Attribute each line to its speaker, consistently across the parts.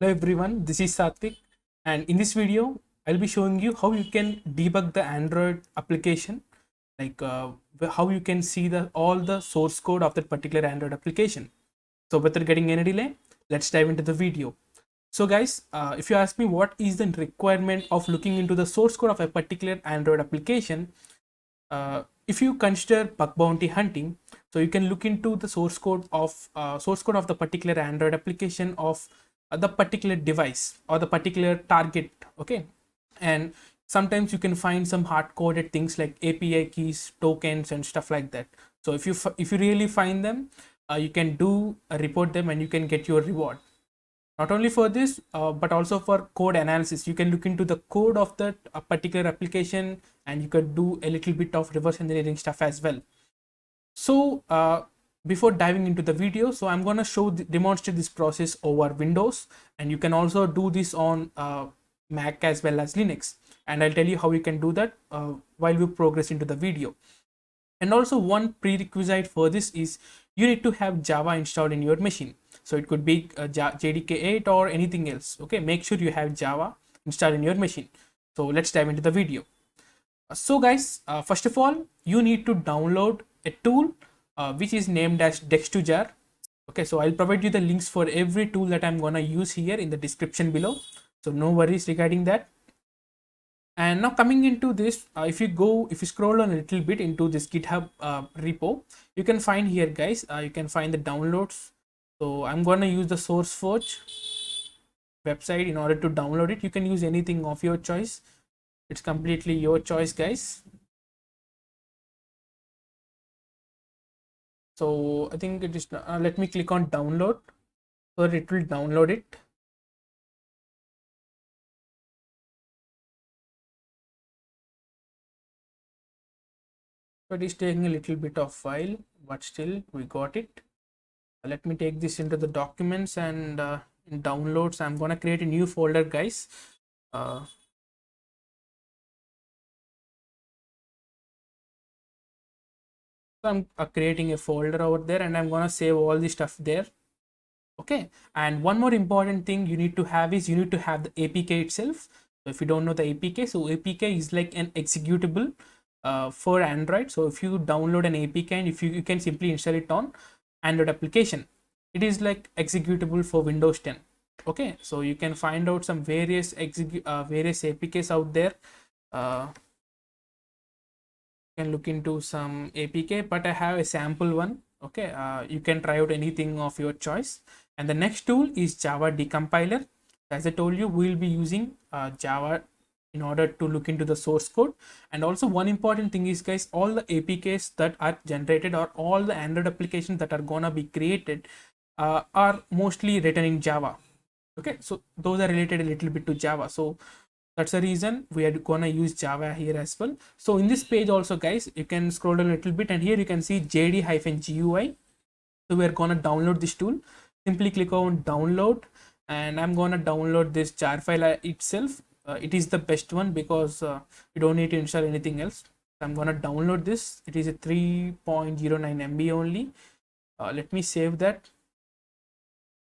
Speaker 1: Hello everyone, this is Satvik, and in this video I'll be showing you how you can debug the Android application, like how you can see all the source code of that particular Android application. So without getting any delay, let's dive into the video. So guys, if you ask me what is the requirement of looking into the source code of a particular Android application, if you consider bug bounty hunting, so you can look into the source code of the particular Android application of the particular device or the particular target. Okay, and sometimes you can find some hard coded things like API keys, tokens, and stuff like that. So if you really find them, you can do report them and you can get your reward. Not only for this, but also for code analysis. You can look into the code of that particular application and you can do a little bit of reverse engineering stuff as well. So before diving into the video, so I'm going to demonstrate this process over Windows, and you can also do this on Mac as well as Linux, and I'll tell you how you can do that while we progress into the video. And also, one prerequisite for this is you need to have Java installed in your machine. So it could be JDK8 or anything else. Okay, make sure you have Java installed in your machine. So let's dive into the video. So guys, first of all, you need to download a tool which is named as Dex2Jar. Okay, so I'll provide you the links for every tool that I'm gonna use here in the description below. So no worries regarding that. And now coming into this, if you scroll on a little bit into this GitHub repo, you can find here, guys, you can find the downloads. So I'm gonna use the SourceForge website in order to download it. You can use anything of your choice. It's completely your choice, guys. So I think it is, let me click on download, so it will download it. So it is taking a little bit of while, but still we got it. Let me take this into the documents, and in downloads I'm gonna create a new folder, guys. uh, so I'm creating a folder over there and I'm gonna save all the stuff there. Okay, and one more important thing you need to have is you need to have the APK itself. So if you don't know the APK, so APK is like an executable for Android. So if you download an APK and if you can simply install it on Android application, it is like executable for Windows 10. Okay, so you can find out some various various APKs out there. You can look into some APK, but I have a sample one. Okay, you can try out anything of your choice. And the next tool is Java Decompiler. As I told you, we'll be using Java in order to look into the source code. And also one important thing is, guys, all the APKs that are generated or all the Android applications that are gonna be created are mostly written in Java. Okay, so those are related a little bit to Java. So that's the reason we are gonna use Java here as well. So in this page also, guys, you can scroll down a little bit and here you can see JD-GUI. So we are gonna download this tool. Simply click on download, and I'm gonna download this jar file itself. It is the best one because you don't need to install anything else. So I'm gonna download this. It is a 3.09 MB only. Let me save that.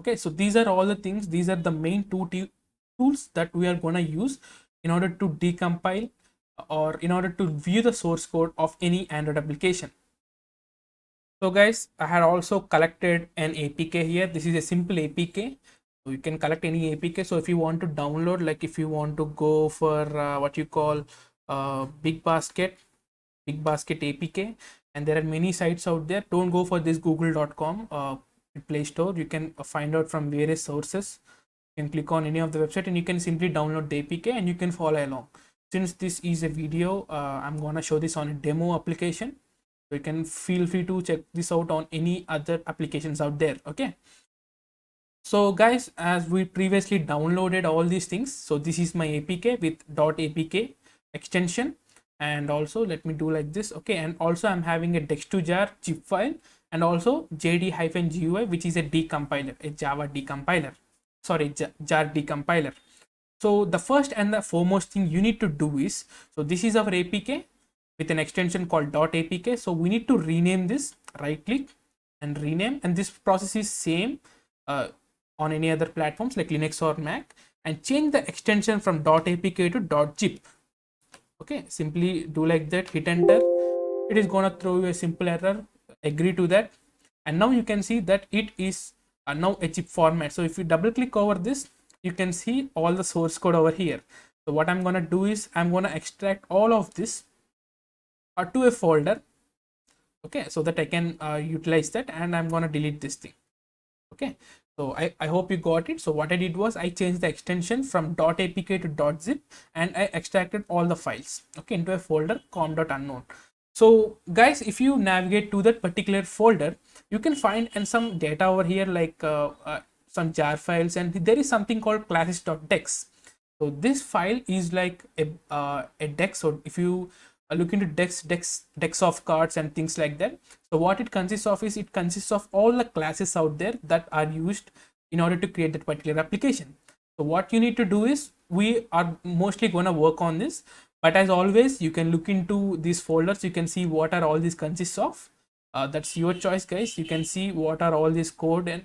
Speaker 1: Okay, so these are all the things. These are the main tools that we are going to use in order to decompile or in order to view the source code of any Android application. So guys, I had also collected an APK here. This is a simple APK. So you can collect any APK. So if you want to download, like if you want to go for what you call Big Basket APK, and there are many sites out there. Don't go for this google.com Play Store. You can find out from various sources. You can click on any of the website and you can simply download the APK and you can follow along. Since this is a video, I'm gonna show this on a demo application. So you can feel free to check this out on any other applications out there. Okay, so guys, as we previously downloaded all these things, so this is my APK with .apk extension. And also let me do like this. Okay, and also I'm having a Dex2Jar zip file and also JD-GUI, which is a decompiler, a Java decompiler, sorry, jar decompiler. So the first and the foremost thing you need to do is, so this is our APK with an extension called .apk. So we need to rename this. Right click and rename, and this process is same on any other platforms like Linux or Mac, and change the extension from .apk to .zip. Okay, simply do like that, hit enter. It is gonna throw you a simple error. Agree to that, and now you can see that it is now a zip format. So if you double click over this, you can see all the source code over here. So what I'm gonna do is I'm gonna extract all of this to a folder, okay, so that I can utilize that, and I'm gonna delete this thing. Okay, so I hope you got it. So what I did was I changed the extension from .apk to .zip, and I extracted all the files, okay, into a folder com.unknown. So guys, if you navigate to that particular folder, you can find and some data over here, like some jar files, and there is something called classes.dex. So this file is like a dex. So if you look into dex of cards and things like that, so what it consists of is it consists of all the classes out there that are used in order to create that particular application. So what you need to do is, we are mostly going to work on this, but as always, you can look into these folders. You can see what are all these consists of. That's your choice, guys. You can see what are all this code, and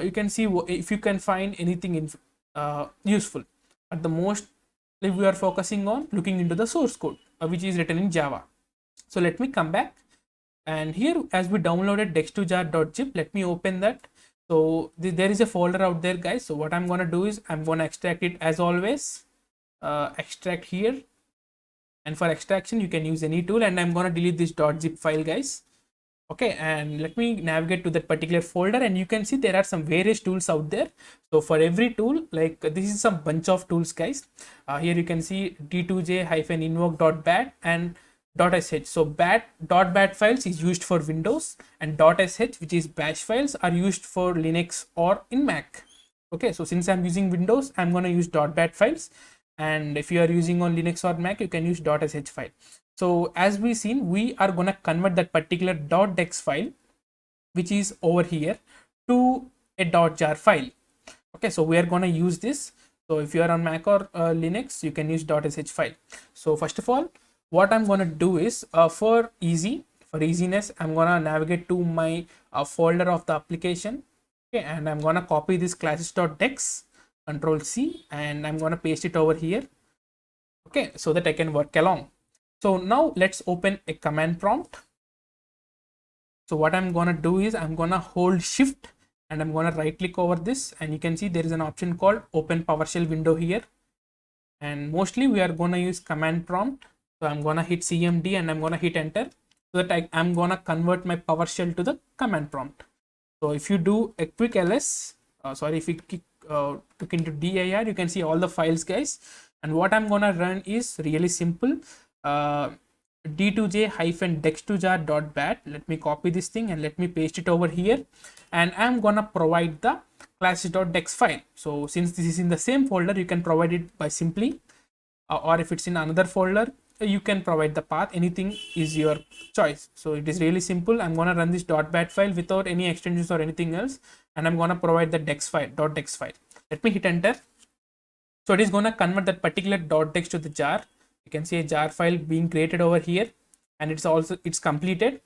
Speaker 1: you can see if you can find anything in useful. At the most, if we are focusing on looking into the source code, which is written in Java. So let me come back, and here, as we downloaded dex2jar.zip, let me open that. So there is a folder out there, guys. So what I'm going to do is I'm going to extract it as always. Extract here, and for extraction you can use any tool, and I'm going to delete this .zip file, guys. Okay, and let me navigate to that particular folder, and you can see there are some various tools out there. So for every tool, like this is some bunch of tools, guys. Here you can see d2j-invoke.bat and .sh. So .bat files is used for Windows, and .sh, which is bash files, are used for Linux or in Mac. Okay, so since I'm using Windows, I'm going to use .bat files, and if you are using on Linux or Mac, you can use .sh file. So as we seen, we are going to convert that particular .dex file, which is over here, to a .jar file. Okay, so we are going to use this. So if you are on Mac or Linux, you can use .sh file. So first of all, what I'm going to do is for easiness, I'm going to navigate to my folder of the application. Okay, and I'm going to copy this classes.dex, Control C, and I'm going to paste it over here. Okay, so that I can work along. So now let's open a command prompt. So what I'm going to do is I'm going to hold shift, and I'm going to right click over this, and you can see there is an option called open PowerShell window here, and mostly we are going to use command prompt. So I'm going to hit CMD, and I'm going to hit enter, so that I'm going to convert my PowerShell to the command prompt. So if you do a quick ls, if you look into dir, you can see all the files, guys. And what I'm going to run is really simple. d2j-dex2jar.bat. Let me copy this thing and let me paste it over here, and I'm gonna provide the classes.dex file. So since this is in the same folder, you can provide it by simply, or if it's in another folder, you can provide the path. Anything is your choice. So it is really simple. I'm gonna run this .bat file without any extensions or anything else, and I'm gonna provide the .dex file. Let me hit enter. So it is gonna convert that particular .dex to the jar. You can see a jar file being created over here, and it's completed.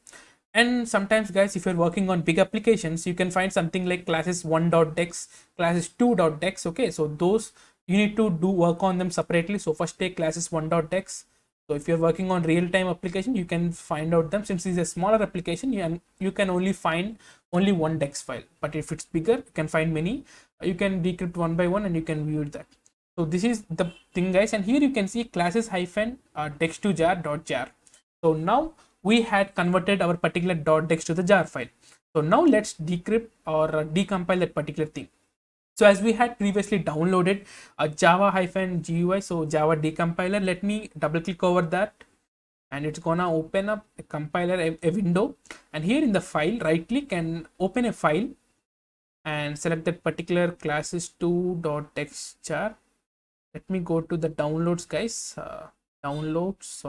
Speaker 1: And sometimes, guys, if you're working on big applications, you can find something like classes1.dex, classes2.dex. okay, so those you need to do work on them separately. So first take classes1.dex. So if you're working on real-time application, you can find out them. Since it's a smaller application, you can only find only one dex file, but if it's bigger, you can find many. You can decrypt one by one, and you can view that. So this is the thing, guys, and here you can see classes-dex2jar.jar. So now we had converted our particular .dex to the jar file. So now let's decrypt or decompile that particular thing. So as we had previously downloaded a java-gui, so Java decompiler, let me double click over that, and it's gonna open up a compiler, a window, and here in the file, right click and open a file, and select that particular classes2.dex jar. Let me go to the downloads, guys. Downloads,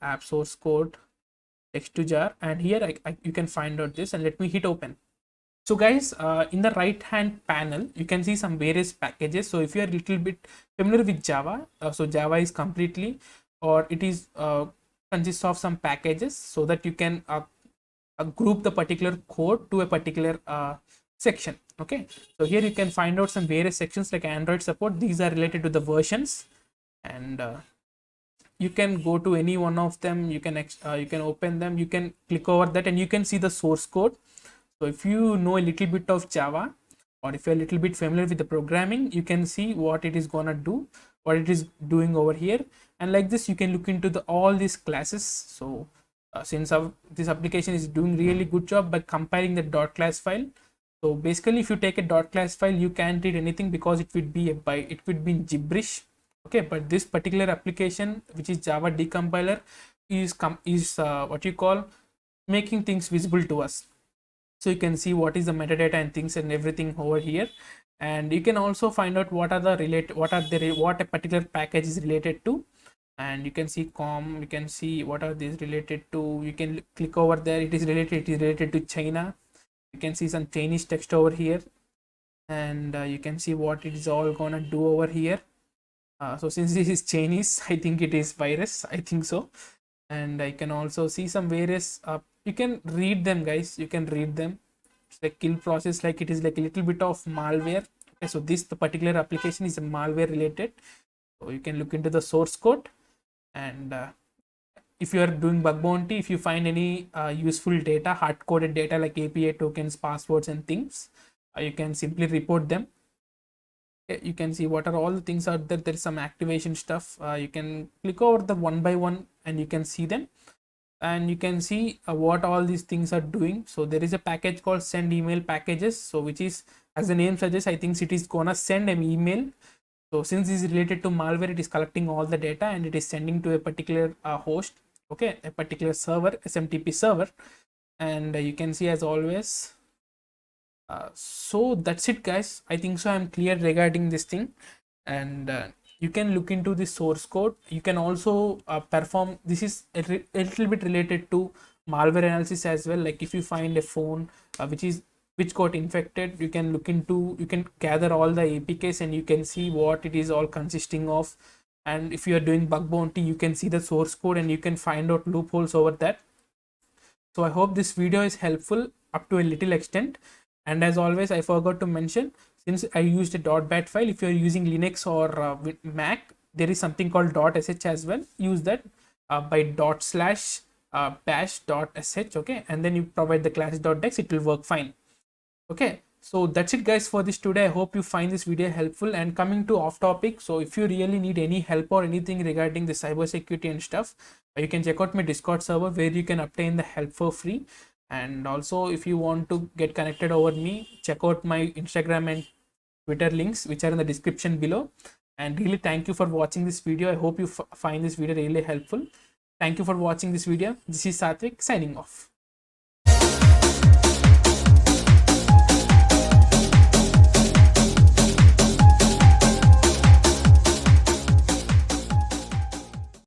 Speaker 1: app source code dex2jar, and here you can find out this, and let me hit open. So guys, in the right hand panel, you can see some various packages. So if you are a little bit familiar with Java, so Java is completely, or it is consists of some packages, so that you can group the particular code to a particular section. Okay, so here you can find out some various sections like Android support. These are related to the versions, and you can go to any one of them. You can open them, you can click over that, and you can see the source code. So if you know a little bit of Java, or if you're a little bit familiar with the programming, you can see what it is gonna do, what it is doing over here. And like this, you can look into the all these classes. So since this application is doing really good job by compiling the .class file. So basically, if you take a .class file, you can't read anything because it would be it would be in gibberish. Okay, but this particular application, which is Java decompiler, is what you call making things visible to us. So you can see what is the metadata and things and everything over here, and you can also find out what are the what a particular package is related to. And you can see you can see what are these related to. You can click over there, it is related to China. You can see some Chinese text over here, and you can see what it is all gonna do over here. So since this is Chinese, I think it is virus, I think so. And I can also see some various you can read them, guys, you can read them. It's like kill process, like it is like a little bit of malware. Okay, so the particular application is a malware related. So you can look into the source code, and if you are doing bug bounty, if you find any useful data, hard-coded data like API tokens, passwords and things, you can simply report them. You can see what are all the things out there. There's some activation stuff. You can click over the one by one and you can see them, and you can see what all these things are doing. So there is a package called send email packages, so which is, as the name suggests, I think it is gonna send an email. So since this is related to malware, it is collecting all the data and it is sending to a particular host, okay, a particular server, SMTP server. And you can see, as always, so that's it, guys. I think so I'm clear regarding this thing. And you can look into the source code. You can also perform, this is a little bit related to malware analysis as well. Like if you find a phone which got infected, you can look into, you can gather all the APKs and you can see what it is all consisting of. And if you are doing bug bounty, you can see the source code and you can find out loopholes over that. So I hope this video is helpful up to a little extent. And as always, I forgot to mention, since I used a .bat file, if you're using Linux or Mac, there is something called .sh as well. Use that by /bash.sh, okay, and then you provide the class.dex, it will work fine. Okay, so that's it, guys, for this today. I hope you find this video helpful. And coming to off topic, so if you really need any help or anything regarding the cybersecurity and stuff, you can check out my Discord server where you can obtain the help for free. And also, if you want to get connected over me, check out my Instagram and Twitter links, which are in the description below. And really thank you for watching this video. I hope you find this video really helpful. Thank you for watching this video. This is Satvik signing off.